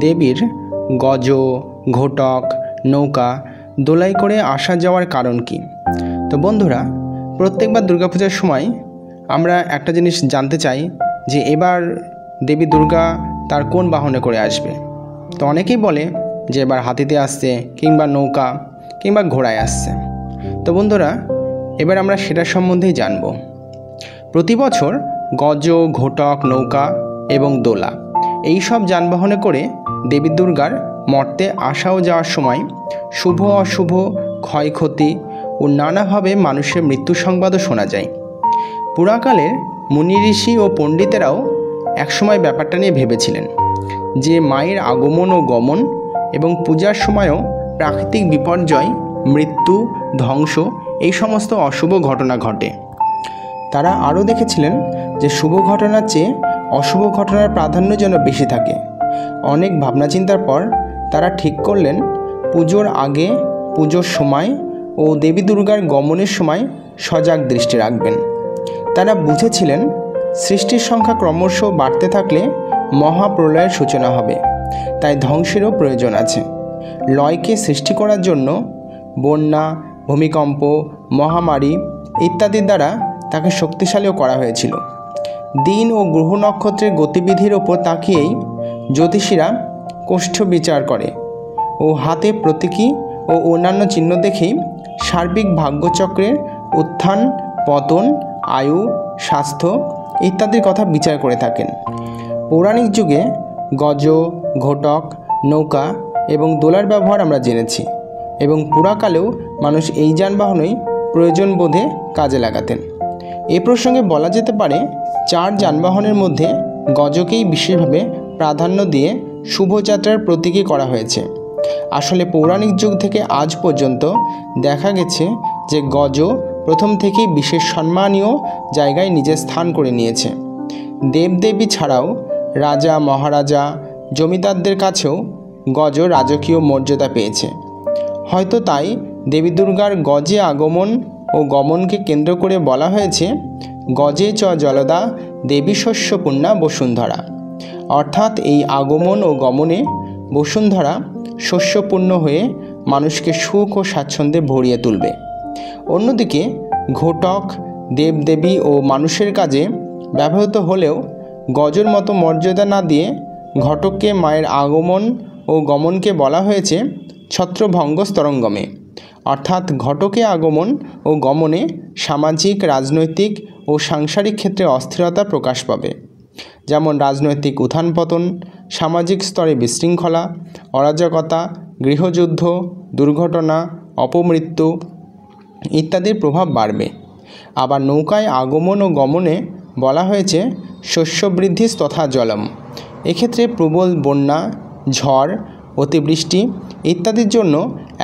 দেবীর গজ, ঘোটক, নৌকা, দোলাই করে আসা যাওয়ার কারণ কি? তো বন্ধুরা, প্রত্যেকবার দুর্গাপূজার সময় আমরা একটা জিনিস জানতে চাই যে এবার দেবী দুর্গা তার কোন বাহনে করে আসবে। তো অনেকেই বলে যে এবার হাতিতে আসছে, কিংবা নৌকা, কিংবা ঘোড়ায় আসছে। তো বন্ধুরা, এবার আমরা সেটা সম্বন্ধেই জানব। প্রতি বছর গজ, ঘোটক, নৌকা এবং দোলা এই সব যানবাহনে করে দেবী দুর্গার মর্তে আসা ও যাওয়ার সময় শুভ অশুভ, ক্ষয়ক্ষতি ও নানাভাবে মানুষের মৃত্যু সংবাদও শোনা যায়। পুরাকালের মুনি ঋষি ও পণ্ডিতেরাও একসময় ব্যাপারটা নিয়ে ভেবেছিলেন যে মায়ের আগমন ও গমন এবং পূজার সময়ও প্রাকৃতিক বিপর্যয়, মৃত্যু, ধ্বংস এই সমস্ত অশুভ ঘটনা ঘটে। তারা আরও দেখেছিলেন যে শুভ ঘটনার চেয়ে অশুভ ঘটনার প্রাধান্য যেন বেশি থাকে। অনেক ভাবনা চিন্তার পর তারা ঠিক করলেন পুজোর আগে, পুজোর সময় ও দেবী দুর্গার গমনের সময় সজাগ দৃষ্টি রাখবেন। তারা বুঝেছিলেন সৃষ্টির সংখ্যা ক্রমশ বাড়তে থাকলে মহাপ্রলয়ের সূচনা হবে, তাই ধ্বংসেরও প্রয়োজন আছে। লয়কে সৃষ্টি করার জন্য বন্যা, ভূমিকম্প, মহামারী ইত্যাদির দ্বারা তাকে শক্তিশালীও করা হয়েছিল। দিন ও গ্রহ নক্ষত্রের গতিবিধির ওপর তাকিয়েই জ্যোতিষীরা কোষ্ঠ বিচার করে ও হাতে প্রতীকী ও অন্যান্য চিহ্ন দেখেই সার্বিক ভাগ্যচক্রের উত্থান, পতন, আয়ু, স্বাস্থ্য ইত্যাদির কথা বিচার করে থাকেন। পৌরাণিক যুগে গজ, ঘোটক, নৌকা এবং দোলার ব্যবহার আমরা জেনেছি, এবং পুরাকালেও মানুষ এই যানবাহনই প্রয়োজন বোধে কাজে লাগাতেন। এ প্রসঙ্গে বলা যেতে পারে 4 যানবাহনের মধ্যে গজকেই বিশেষভাবে প্রাধান্য দিয়ে শুভযাত্রার প্রতীকী করা হয়েছে। আসলে পৌরাণিক যুগ থেকে আজ পর্যন্ত দেখা গেছে যে গজ প্রথম থেকেই বিশেষ সম্মানীয় জায়গায় নিজের স্থান করে নিয়েছে। দেবদেবী ছাড়াও রাজা, মহারাজা, জমিদারদের কাছেও গজ রাজকীয় মর্যাদা পেয়েছে। হয়তো তাই দেবী দুর্গার গজে আগমন ও গমনকে কেন্দ্র করে বলা হয়েছে গজে চ জলদা দেবী শস্যপূর্ণা বসুন্ধরা। অর্থাৎ এই আগমন ও গমনে বসুন্ধরা শস্যপূর্ণ হয়ে মানুষকে সুখ ও স্বাচ্ছন্দ্যে ভরিয়ে তুলবে। অন্যদিকে ঘোটক দেবদেবী ও মানুষের কাজে ব্যবহৃত হলেও গজের মতো মর্যাদা না দিয়ে ঘটককে মায়ের আগমন ও গমনকে বলা হয়েছে ছত্রভঙ্গ স্তরঙ্গমে। অর্থাৎ ঘটকে আগমন ও গমনে সামাজিক, রাজনৈতিক ও সাংসারিক ক্ষেত্রে অস্থিরতা প্রকাশ পাবে। যেমন রাজনৈতিক উত্থান পতন, সামাজিক স্তরে বিশৃঙ্খলা, অরাজকতা, গৃহযুদ্ধ, দুর্ঘটনা, অপমৃত্যু ইত্যাদির প্রভাব বাড়বে। আবার নৌকায় আগমন ও গমনে বলা হয়েছে শস্যবৃদ্ধি তথা জলম। এক্ষেত্রে প্রবল বন্যা, ঝড়, অতিবৃষ্টি ইত্যাদির জন্য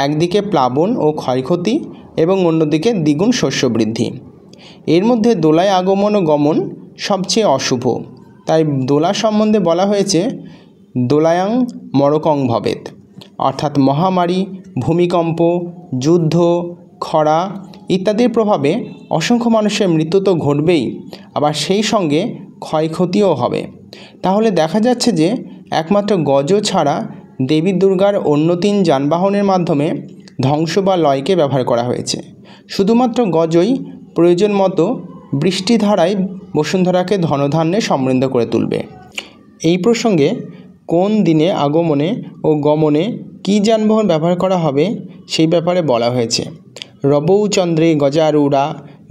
একদিকে প্লাবন ও ক্ষয়ক্ষতি এবং অন্যদিকে দ্বিগুণ শস্যবৃদ্ধি। এর মধ্যে দোলায় আগমন ও গমন সবচেয়ে অশুভ, তাই দোলা সম্বন্ধে বলা হয়েছে দোলায়াং মরকং ভবেত। অর্থাৎ মহামারী, ভূমিকম্প, যুদ্ধ, খরা ইত্যাদির প্রভাবে অসংখ্য মানুষের মৃত্যু তো ঘটবেই, আবার সেই সঙ্গে ক্ষয়ক্ষতিও হবে। তাহলে দেখা যাচ্ছে যে একমাত্র গজ ছাড়া দেবী দুর্গার অন্য 3 যানবাহনের মাধ্যমে ধ্বংস বা লয়কে ব্যবহার করা হয়েছে। শুধুমাত্র গজই প্রয়োজন মতো বৃষ্টিধারায় বসুন্ধরাকে ধনধান্যে সমৃদ্ধ করে তুলবে। এই প্রসঙ্গে কোন দিনে আগমনে ও গমনে কী যানবাহন ব্যবহার করা হবে সেই ব্যাপারে বলা হয়েছে রবৌ চন্দ্রে গজারূঢ়া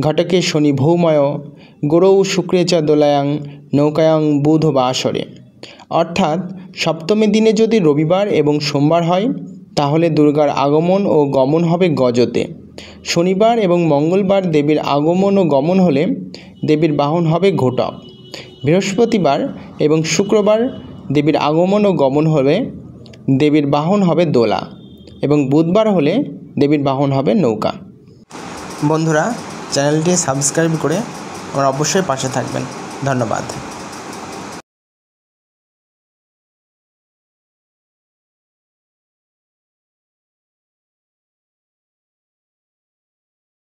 ঘটকে শনি ভৌময় গোরৌ শুক্রে চ দোলায়াং নৌকায়াং বুধ বাসরে। অর্থাৎ সপ্তমী দিনে যদি রবিবার এবং সোমবার হয় তাহলে দুর্গার আগমন ও গমন হবে গজতে। শনিবার এবং মঙ্গলবার দেবীর আগমন ও গমন হলে দেবীর বাহন হবে ঘোটক। বৃহস্পতিবার এবং শুক্রবার দেবীর আগমন ও গমন হলে দেবীর বাহন হবে দোলা, এবং বুধবার হলে দেবীর বাহন হবে নৌকা। বন্ধুরা, চ্যানেলটি সাবস্ক্রাইব করে আমার অবশ্যই পাশে থাকবেন। ধন্যবাদ।